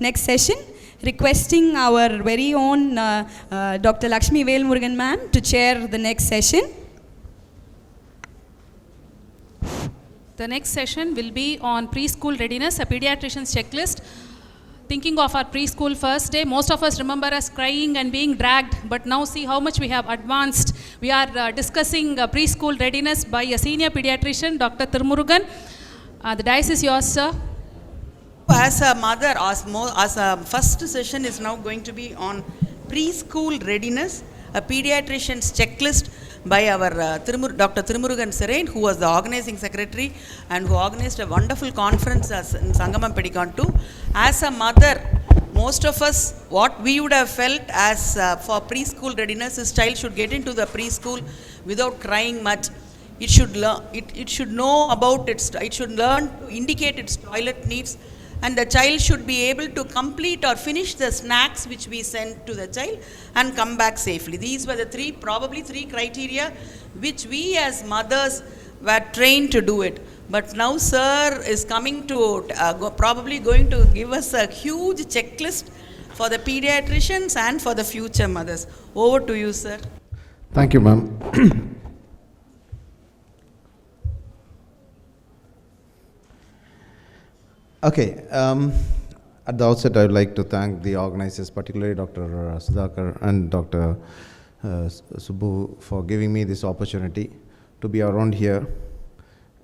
next session, requesting our very own Dr. Lakshmi Velmurugan ma'am to chair the next session. The next session will be on preschool readiness, a pediatrician's checklist. Thinking of our preschool first day, most of us remember us crying and being dragged, but now see how much we have advanced. We are discussing preschool readiness by a senior pediatrician, Dr. Tiroumourougane. The dais is yours, sir. As a mother, as a first session is now going to be on preschool readiness, a pediatrician's checklist by our Dr. Tiroumourougane, who was the organizing secretary and who organized a wonderful conference in Sangamam PediCon 2. As a mother, most of us, what we would have felt as for preschool readiness is child should get into the preschool without crying much. It should learn. It should know about it should learn to indicate its toilet needs, and the child should be able to complete or finish the snacks which we send to the child and come back safely. These were the probably three criteria which we as mothers were trained to do it. But now sir is coming to, probably going to give us a huge checklist for the pediatricians and for the future mothers. Over to you, sir. Thank you, ma'am. Okay, at the outset I would like to thank the organizers, particularly Dr. Sudhakar and Dr. Subbu for giving me this opportunity to be around here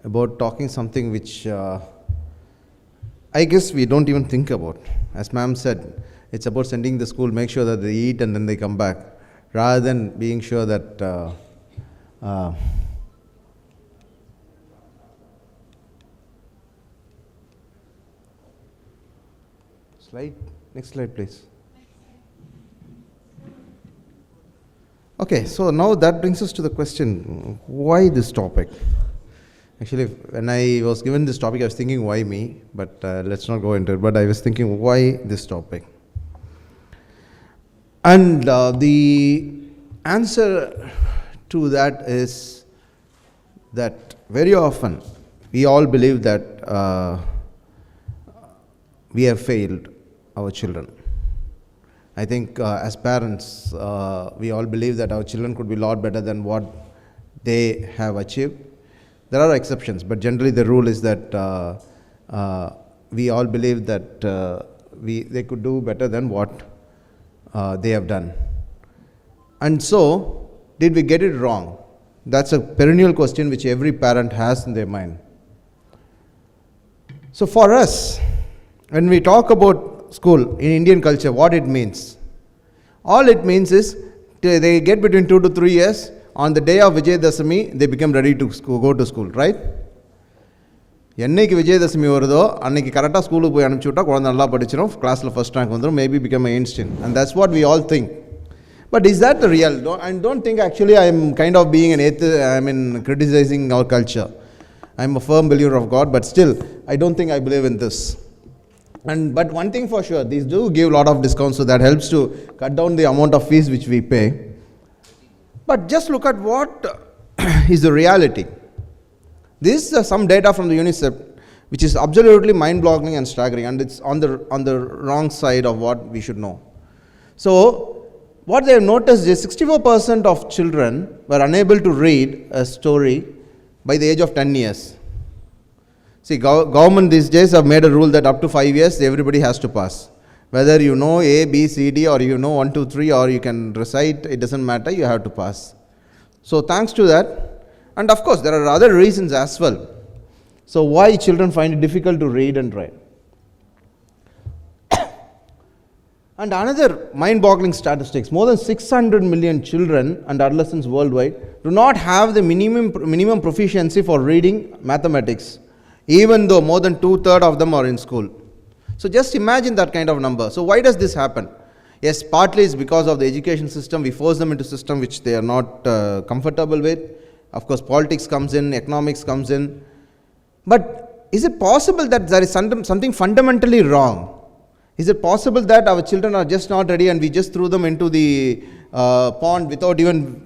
about talking something which I guess we don't even think about. As ma'am said, it's about sending the school, make sure that they eat and then they come back, rather than being sure that next slide please. Okay, so now that brings us to the question, why this topic? Actually, when I was given this topic, I was thinking, why me? But let's not go into it. But I was thinking, why this topic? And the answer to that is that very often we all believe that we have failed our children. I think as parents, we all believe that our children could be a lot better than what they have achieved. There are exceptions, but generally the rule is that we all believe that they could do better than what they have done. And so, did we get it wrong? That's a perennial question which every parent has in their mind. So for us, when we talk about school in Indian culture, what it means? All it means is they get between 2 to 3 years. On the day of Vijayadasami, they become ready to go to school, right? Ennaikku Vijayadasami varudho, annaikku correct school ku poi anupichutta kolanda nalla padichirum, class la first rank vandrum, maybe become an Einstein. And that's what we all think. But is that the real? I don't think actually I am kind of being an atheist, criticizing our culture. I am a firm believer of God, but still, I don't think I believe in this. But one thing for sure, these do give a lot of discounts, so that helps to cut down the amount of fees which we pay. But just look at what is the reality. This is some data from the UNICEF, which is absolutely mind-boggling and staggering, and it's on the wrong side of what we should know. So, what they have noticed is 64% of children were unable to read a story by the age of 10 years. See, government these days have made a rule that up to 5 years, everybody has to pass. Whether you know A, B, C, D, or you know 1, 2, 3, or you can recite, it doesn't matter, you have to pass. So thanks to that, and of course there are other reasons as well. So why children find it difficult to read and write? And another mind-boggling statistics, more than 600 million children and adolescents worldwide do not have the minimum proficiency for reading mathematics, even though more than 2/3 of them are in school. So just imagine that kind of number. So why does this happen? Yes, partly it's because of the education system. We force them into a system which they are not comfortable with. Of course, politics comes in, economics comes in. But is it possible that there is something fundamentally wrong? Is it possible that our children are just not ready and we just threw them into the pond without even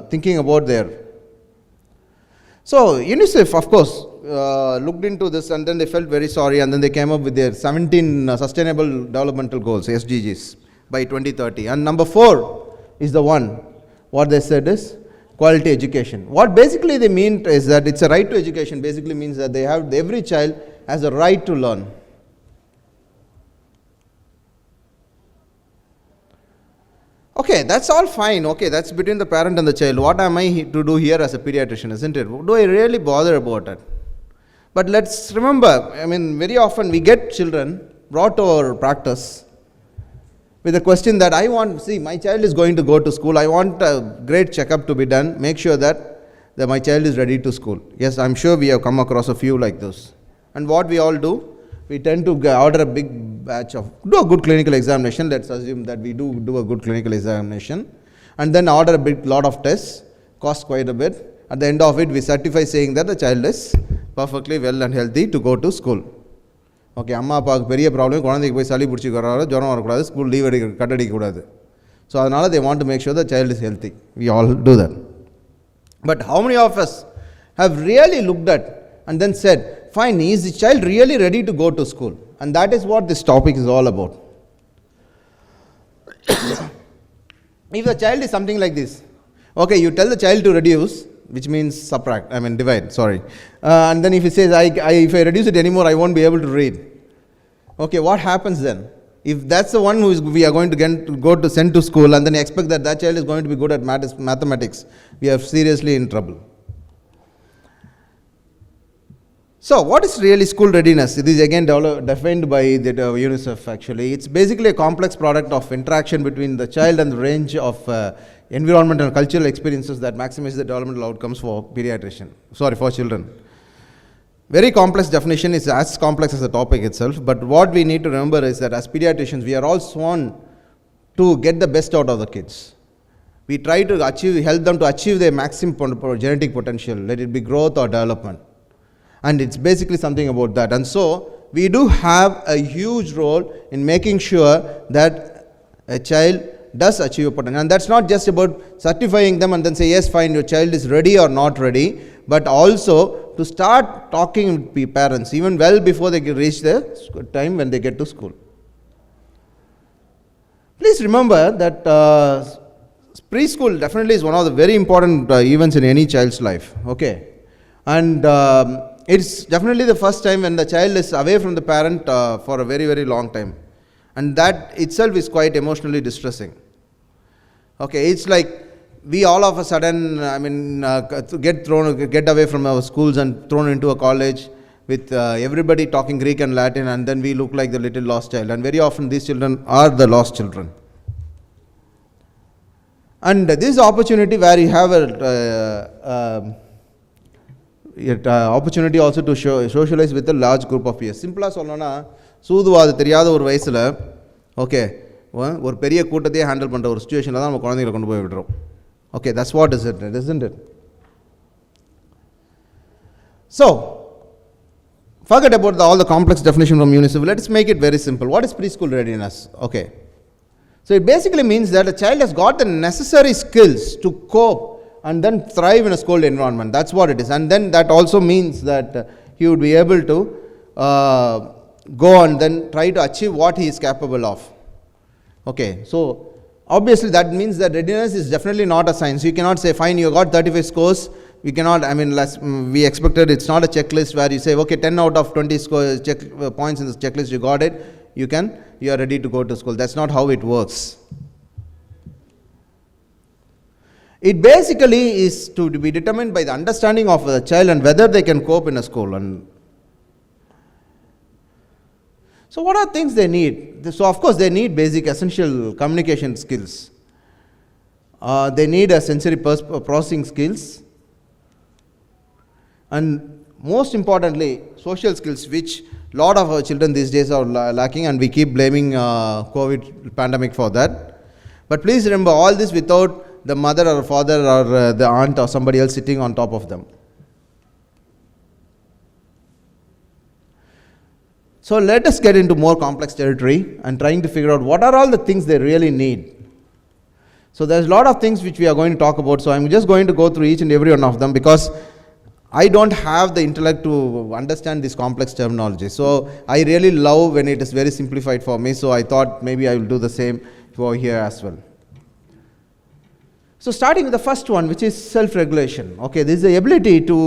thinking about their... So UNICEF, of course, looked into this, and then they felt very sorry, and then they came up with their 17 Sustainable Developmental Goals, SDGs, by 2030. And number 4 is the one, what they said is quality education. What basically they mean is that it's a right to education, basically means that every child has a right to learn. Okay, that's all fine. Okay, that's between the parent and the child. What am I to do here as a pediatrician, isn't it? Do I really bother about it? But let's remember, I mean, very often we get children brought to our practice with the question that my child is going to go to school. I want a great checkup to be done. Make sure that my child is ready to school. Yes, I'm sure we have come across a few like this. And what we all do, we tend to order a big batch do a good clinical examination. Let's assume that we do a good clinical examination, and then order a big lot of tests, cost quite a bit. At the end of it, we certify saying that the child is perfectly well and healthy to go to school. Okay, அம்மா அப்பாவுக்கு பெரிய problem, குழந்தைக்கு போய் சளி பிடிச்சி வராது, ஜுரம் வரக்கூடாது, ஸ்கூல் லீவ் கட்டடிக்கக்கூடாது. ஸோ அதனால் they want to make sure the child is healthy. We all do that. But how many of us have really looked at and then said, fine, is the child really ready to go to school? And that is what this topic is all about. If the child is something like this, okay, you tell the child to reduce, which means divide, sorry. And then if he says, if I reduce it anymore, I won't be able to read. Okay, what happens then? If that's the one we are going to send to school, and then expect that child is going to be good at mathematics, we are seriously in trouble. So, what is really school readiness? It is again defined by the UNICEF actually. It's basically a complex product of interaction between the child and the range of environmental and cultural experiences that maximize the developmental outcomes for for children. Very complex definition, is as complex as the topic itself, but what we need to remember is that as pediatricians, we are all sworn to get the best out of the kids. We try to help them to achieve their maximum genetic potential, let it be growth or development. And it's basically something about that. And so, we do have a huge role in making sure that a child does achieve a potential. And that's not just about certifying them and then say, yes, fine, your child is ready or not ready, but also to start talking with parents even well before they reach the time when they get to school. Please remember that preschool definitely is one of the very important events in any child's life. Okay, and it's definitely the first time when the child is away from the parent for a very, very long time. And that itself is quite emotionally distressing. Okay, it's like we all of a sudden, get away from our schools and thrown into a college with everybody talking Greek and Latin, and then we look like the little lost child. And very often these children are the lost children. And this opportunity where you have opportunity also to socialize with a large group of peers. Simply சொல்லணும்னா சூதுவாது தெரியாத ஒரு வயசுல okay ஒரு பெரிய கூட்டத்தையே handle பண்ற ஒரு சிச்சுவேஷன்ல தான் நம்ம குழந்தைகளை கொண்டு போய் விடுறோம். Okay, that's what is it, isn't it? So, forget about all the complex definition from UNICEF. Let's make it very simple. What is preschool readiness? Okay. So it basically means that a child has got the necessary skills to cope and then thrive in a school environment. That's what it is. And then that also means that he would be able to go and then try to achieve what he is capable of. Okay, so obviously that means that readiness is definitely not a science. You cannot say, fine, you got 35 scores. We cannot, we expected, it's not a checklist where you say, okay, 10 out of 20 points in this checklist, you got it. You are ready to go to school. That's not how it works. It basically is to be determined by the understanding of the child and whether they can cope in a school. And so what are things they need? So of course they need basic essential communication skills. They need a sensory processing skills. And most importantly, social skills, which a lot of our children these days are lacking, and we keep blaming COVID pandemic for that. But please remember, all this without the mother or father or the aunt or somebody else sitting on top of them. So let us get into more complex territory and trying to figure out what are all the things they really need. So there's a lot of things which we are going to talk about. So I'm just going to go through each and every one of them, because I don't have the intellect to understand this complex terminology. So I really love when it is very simplified for me. So I thought maybe I will do the same for here as well. So starting with the first one, which is self-regulation. Okay, this is the ability to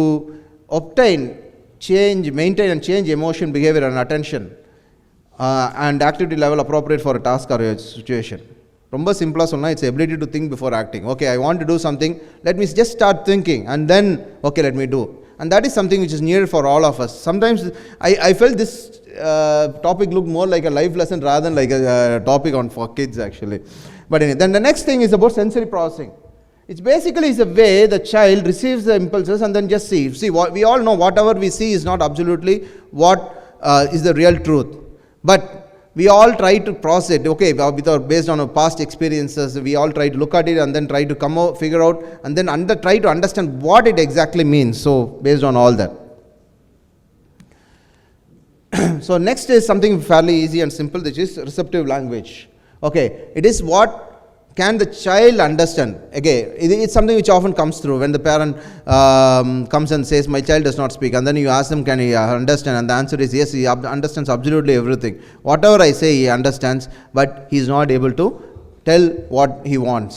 obtain, change, maintain and change emotion, behavior and attention and activity level appropriate for a task or a situation. ரொம்ப சிம்பிளாக சொன்னால் it's ability to think before acting. Okay, I want to do something, let me just start thinking and then okay let me do. And that is something which is needed for all of us. Sometimes I felt this topic looked more like a life lesson rather than like a topic on for kids actually. But anyway, then the next thing is about sensory processing. It's basically is a way the child receives the impulses and then just sees. See, what we all know, whatever we see is not absolutely what is the real truth. But we all try to process it, okay, based on our past experiences, we all try to look at it and then try to come out, figure out, and then try to understand what it exactly means. So, based on all that. So, next is something fairly easy and simple, which is receptive language. Okay, it is what can the child understand? Again, it's something which often comes through when the parent comes and says, my child does not speak. And then you ask them, can he understand? And the answer is yes, he understands absolutely everything. Whatever I say, he understands, but he is not able to tell what he wants.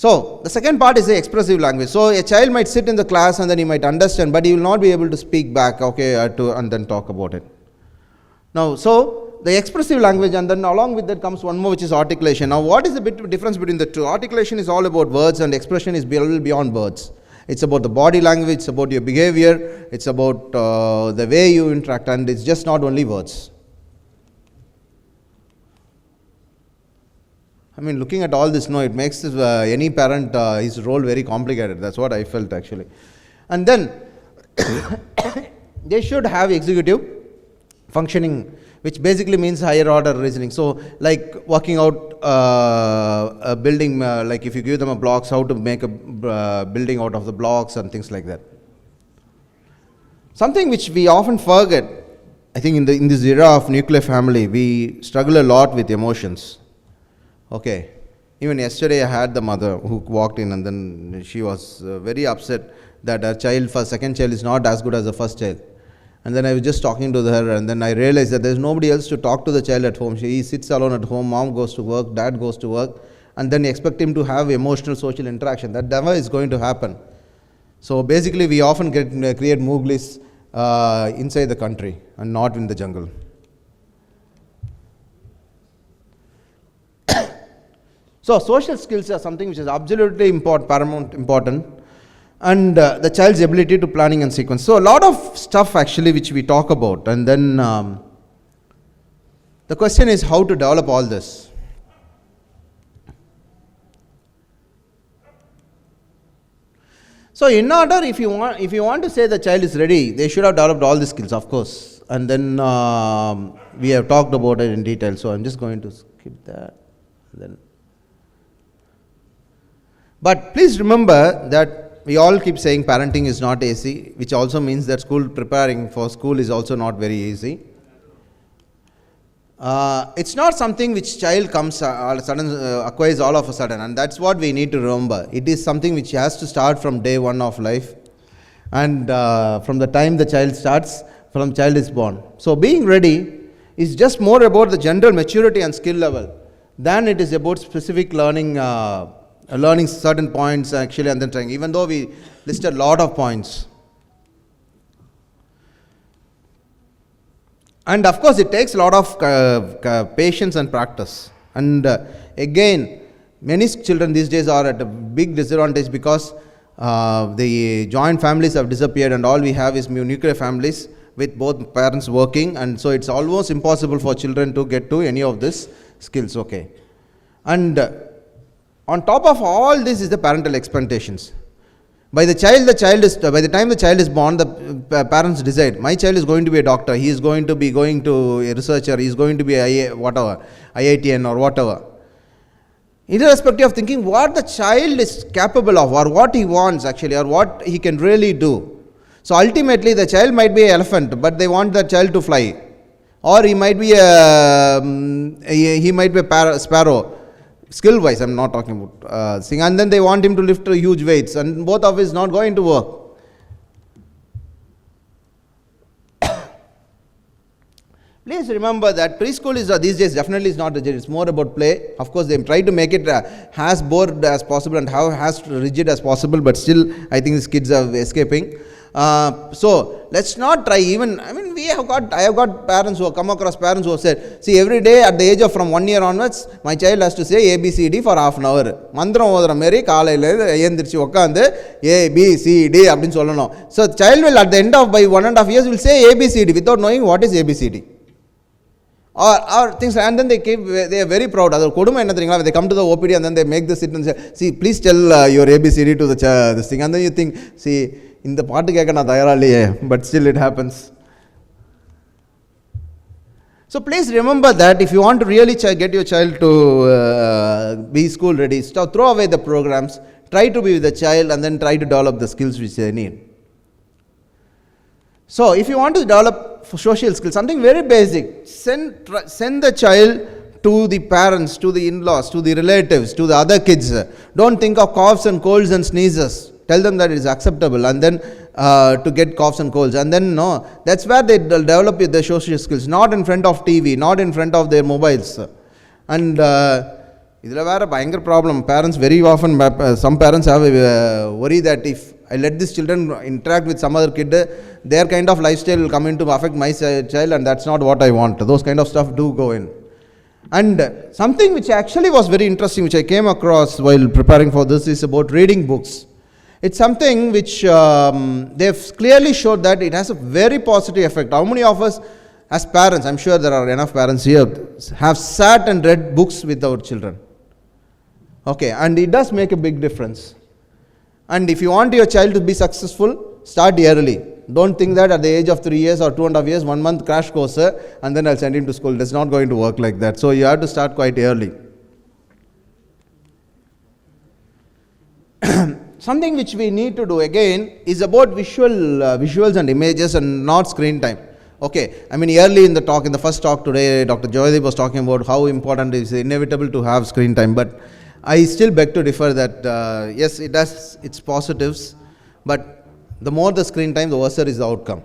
So, the second part is the expressive language. So, a child might sit in the class and then he might understand, but he will not be able to speak back, okay, and then talk about it. Now, so, the expressive language, and then along with that comes one more, which is articulation. Now, what is the difference between the two? Articulation is all about words and expression is a little beyond words. It's about the body language, it's about your behavior, it's about the way you interact, and it's just not only words. I mean, looking at all this, no, it makes any parent, his role very complicated. That's what I felt actually. And then, they should have executive functioning, which basically means higher order reasoning. So, like working out a building, like if you give them a blocks, how to make a building out of the blocks and things like that. Something which we often forget, I think in this era of nuclear family, we struggle a lot with emotions. Okay, even yesterday I had the mother who walked in and then she was very upset that her second child is not as good as the first child. And then I was just talking to her, and then I realized that there's nobody else to talk to the child at home. He sits alone at home, mom goes to work, dad goes to work, and then expect him to have emotional social interaction. That never is going to happen. So basically we often create Mooglis inside the country and not in the jungle. So social skills are something which is absolutely paramount important. And the child's ability to planning and sequence. So a lot of stuff actually which we talk about, and then the question is how to develop all this. So in order, if you want to say the child is ready, they should have developed all the skills, of course. And then we have talked about it in detail. So I'm just going to skip that. Then, but please remember that we all keep saying parenting is not easy, which also means that preparing for school is also not very easy. It's not something which child comes all of a sudden, acquires all of a sudden, and that's what we need to remember. It is something which has to start from day one of life, and from the time the child starts, from child is born. So being ready is just more about the general maturity and skill level than it is about specific learning certain points actually, and then trying, even though we listed a lot of points. And of course it takes a lot of patience and practice. And again, many children these days are at a big disadvantage because the joint families have disappeared and all we have is nuclear families with both parents working, and so it's almost impossible for children to get to any of these skills. Okay, and on top of all this is the parental expectations. By the time the child is born, the parents decide, my child is going to be a doctor, he is going to be going to a researcher, he is going to be IITN or whatever. Irrespective of thinking what the child is capable of or what he wants actually or what he can really do. So ultimately the child might be an elephant, but they want the child to fly. Or he might be a sparrow. Skill wise, I'm not talking about and then they want him to lift huge weights, and both of it is not going to work. Please remember that preschool is these days definitely is not rigid. It's more about play. Of course, they try to make it as bored as possible and as rigid as possible. But still, I think these kids are escaping. So let's not try. Even I mean, I have got parents who have come across parents who have said, see, every day at the age of from 1 year onwards, my child has to say ABCD for half an hour. Mandram odra meri kaalaila eyendirchi okkandu ABCD appdin sollanum. So the child will at the end of by 1.5 years will say ABCD without knowing what is ABCD. Or things, and then they are very proud. When they come to the OPD and then they make the sit and say, see, please tell your ABCD to this thing. And then you think, see, in the party, but still it happens. So please remember that if you want to really get your child to be school ready, throw away the programs, try to be with the child and then try to develop the skills which they need. So if you want to develop social skills, something very basic, send the child to the parents, to the in-laws, to the relatives, to the other kids. Don't think of coughs and colds and sneezes. Tell them that it is acceptable and then to get coughs and colds. And then no, that's where they develop the social skills, not in front of TV, not in front of their mobiles. And idhula vera bhayangar problem. Parents very often, some parents have a worry that if I let these children interact with some other kid, their kind of lifestyle will come in to affect my child, and that's not what I want. Those kind of stuff do go in. And something which actually was very interesting, which I came across while preparing for this, is about reading books. It's something which they've clearly showed that it has a very positive effect. How many of us as parents, I'm sure there are enough parents here, have sat and read books with our children? Okay, and it does make a big difference. And if you want your child to be successful, start early. Don't think that at the age of 3 years or 2.5 years, 1 month crash course, and then I'll send him to school. It's not going to work like that. So you have to start quite early. Something which we need to do again is about visuals and images and not screen time. Okay, I mean early in the first talk today, Dr. Joydeep was talking about how important it is inevitable to have screen time. But I still beg to differ that yes, it has its positives, but the more the screen time, the worse is the outcome.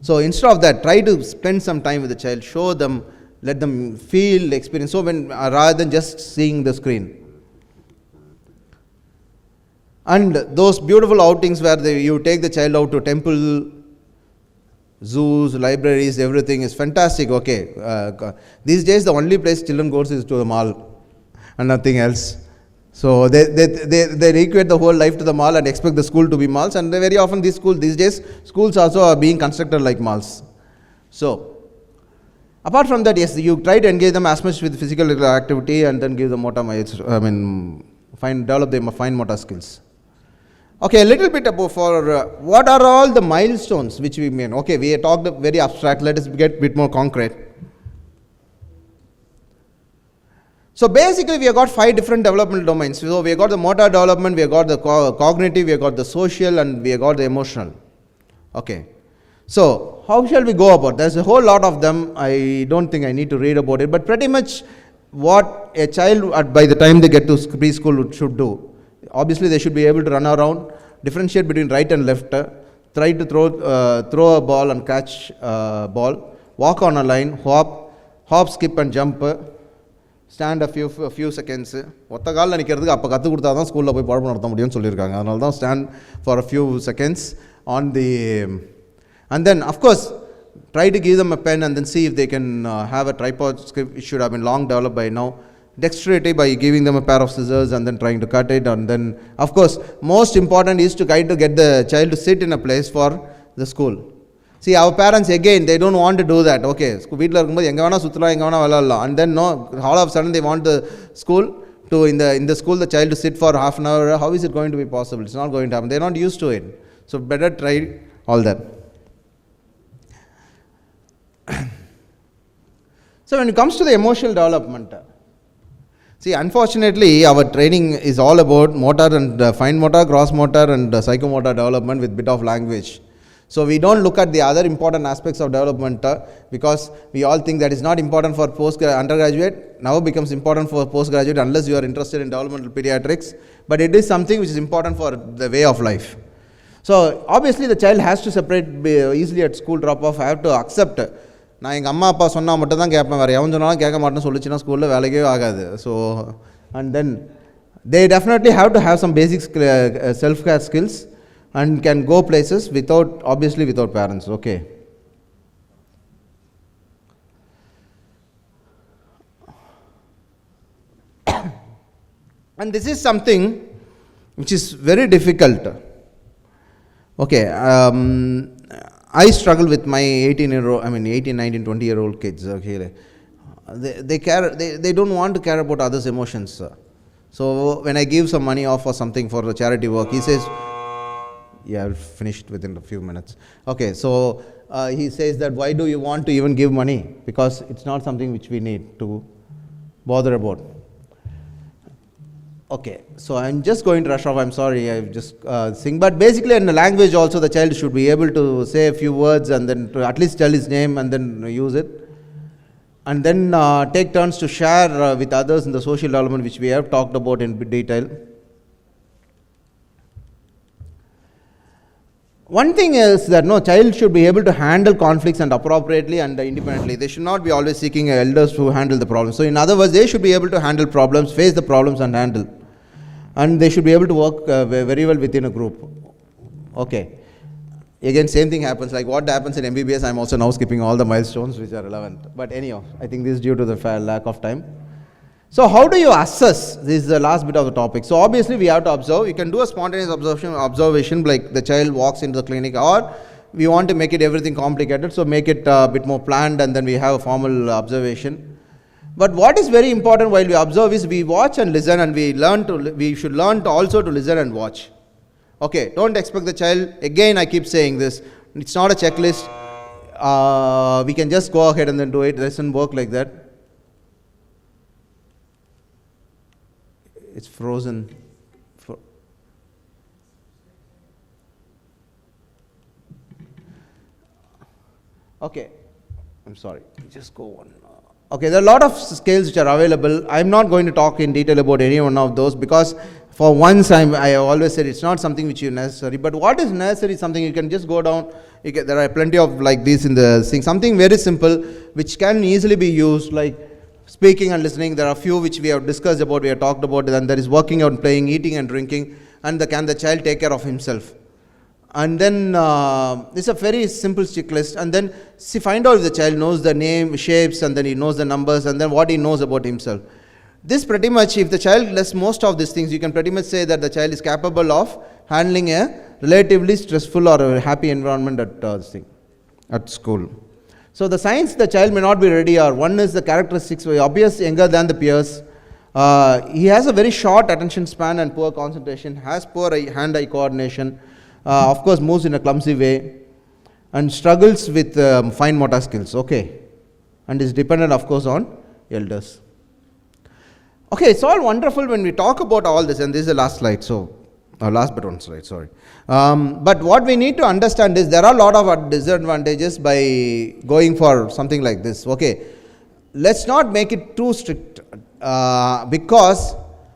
So instead of that, try to spend some time with the child, show them, let them feel the experience. So rather than just seeing the screen. And those beautiful outings where you take the child out to temple, zoos, libraries, everything is fantastic. Okay, these days the only place children goes is to the mall and nothing else. So they equate the whole life to the mall and expect the school to be malls. And very often these days schools also are being constructed like malls. So apart from that, yes, you try to engage them as much with physical activity and then give them develop them fine motor skills. Okay, a little bit about what are all the milestones which we mean. Okay, we talked very abstract. Let us get a bit more concrete. So basically we have got 5 different developmental domains. So we have got the motor development, we have got the cognitive, we have got the social, and we have got the emotional. Okay. So how shall we go about? There's a whole lot of them. I don't think I need to read about it, but pretty much what a child by the time they get to preschool should do. Obviously they should be able to run around, differentiate between right and left, try to throw a ball and catch a ball, walk on a line, hop, skip and jump, stand a few seconds. Stand for a few seconds on the and then of course try to give them a pen and then see if they can have a tripod script. It should have been long developed by now. Dexterity by giving them a pair of scissors and then trying to cut it, and then of course most important is to try to get the child to sit in a place for the school. See, our parents again, they don't want to do that. Okay, and then no, all of a sudden they want the school to in the school the child to sit for half an hour. How is it going to be possible? It's not going to happen. They're not used to it. So better try all that. So when it comes to the emotional development, see, unfortunately, our training is all about motor and fine motor, gross motor and psychomotor development with bit of language. So we don't look at the other important aspects of development because we all think that is not important for undergraduate, now becomes important for postgraduate unless you are interested in developmental pediatrics, but it is something which is important for the way of life. So obviously the child has to separate easily at school drop-off, have to accept நான் எங்கள் அம்மா அப்பா சொன்னால் மட்டும் தான் கேட்பேன், வேறு எவன் சொன்னாலும் கேட்க மாட்டேன்னு சொல்லிச்சுன்னா ஸ்கூலில் வேலைக்கே ஆகாது. So and then they definitely have to have some basic self-care skills and can go places obviously without parents. Okay. And this is something which is very difficult. Okay, I struggle with my 18, 19, 20-year-old kids. Okay, they don't want to care about others' emotions. So when I give some money off for something for the charity work, he says, yeah, I'll finish it within a few minutes. Okay, so he says that why do you want to even give money? Because it's not something which we need to bother about. Okay, so I'm just going to rush off. I'm sorry, I just sing. But basically in the language also the child should be able to say a few words and then to at least tell his name and then use it. And then take turns to share with others in the social development which we have talked about in detail. One thing is that no child should be able to handle conflicts and appropriately and independently. They should not be always seeking elders to handle the problems. So in other words, they should be able to handle problems, face the problems and handle. And they should be able to work very well within a group. Okay. Again, same thing happens. Like what happens in MBBS, I'm also now skipping all the milestones which are relevant. But anyhow, I think this is due to the lack of time. So how do you assess? This is the last bit of the topic. So obviously we have to observe. You can do a spontaneous observation like the child walks into the clinic, or we want to make it everything complicated, so make it a bit more planned and then we have a formal observation. But what is very important while we observe is we watch and listen, and we should learn to also to listen and watch. Okay, don't expect the child, again I keep saying this, it's not a checklist, we can just go ahead and then do it. It doesn't work like that. It's frozen. Okay, I'm sorry, just go on. Okay, there are a lot of scales which are available. I'm not going to talk in detail about any one of those because for once I always said it's not something which is necessary. But what is necessary is something you can just go down. There are plenty of like this in the thing. Something very simple which can easily be used, like speaking and listening. There are few which we have discussed about, we have talked about, and there is working out, playing, eating and drinking, and can the child take care of himself. And then it's a very simple checklist, and then find out if the child knows the name, shapes, and then he knows the numbers, and then what he knows about himself. This pretty much, if the child does most of these things, you can pretty much say that the child is capable of handling a relatively stressful or a happy environment at school. So the signs the child may not be ready are, one is the characteristics, obvious younger than the peers. He has a very short attention span and poor concentration, has poor hand-eye coordination, of course moves in a clumsy way, and struggles with fine motor skills, okay, and is dependent of course on elders. Okay, it's all wonderful when we talk about all this, and this is the last slide, so last but one slide, sorry. But what we need to understand is there are a lot of disadvantages by going for something like this. Okay, let's not make it too strict, because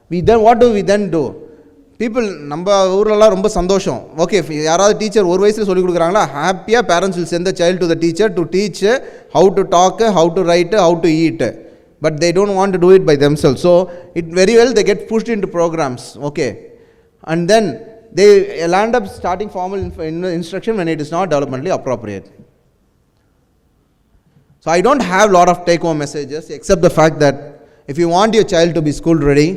what do we then do? People, நம்ம ஊர்லலாம் ரொம்ப சந்தோஷம். Okay, யாராவது teacher ஒரு வயசுல சொல்லி கொடுக்குறாங்களா, ஹாப்பியா parents will send the child to the teacher to teach how to talk, how to write, how to eat. But they don't want to do it by themselves. So it very well they get pushed into programs. Okay, and then they land up starting formal instruction when it is not developmentally appropriate. So I don't have a lot of take-home messages except the fact that if you want your child to be school ready,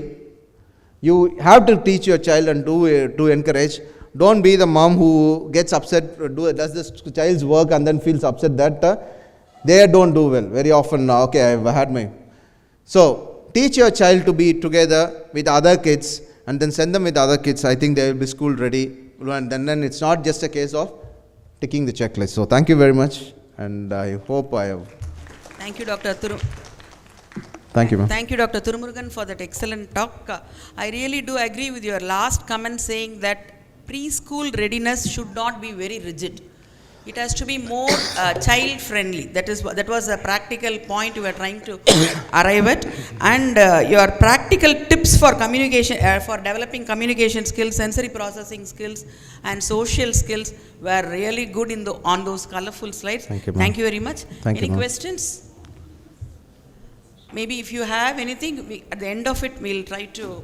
you have to teach your child and to encourage. Don't be the mom who gets upset, does this child's work and then feels upset that they don't do well. Very often, okay, I've had my... So, teach your child to be together with other kids and then send them with other kids. I think they will be school ready. And then it's not just a case of ticking the checklist. So, thank you very much. And I hope I have... Thank you, Dr. Thank you, ma'am. Thank you, Dr. Tiroumourougane, for that excellent talk. I really do agree with your last comment saying that preschool readiness should not be very rigid. It has to be more child friendly. That was a practical point you were trying to arrive at. And your practical tips for communication, for developing communication skills, sensory processing skills, and social skills were really good on those colorful slides. Thank you, ma'am. Thank you very much. Thank you, Any ma'am. questions? Maybe if you have anything, at the end of it, we'll try to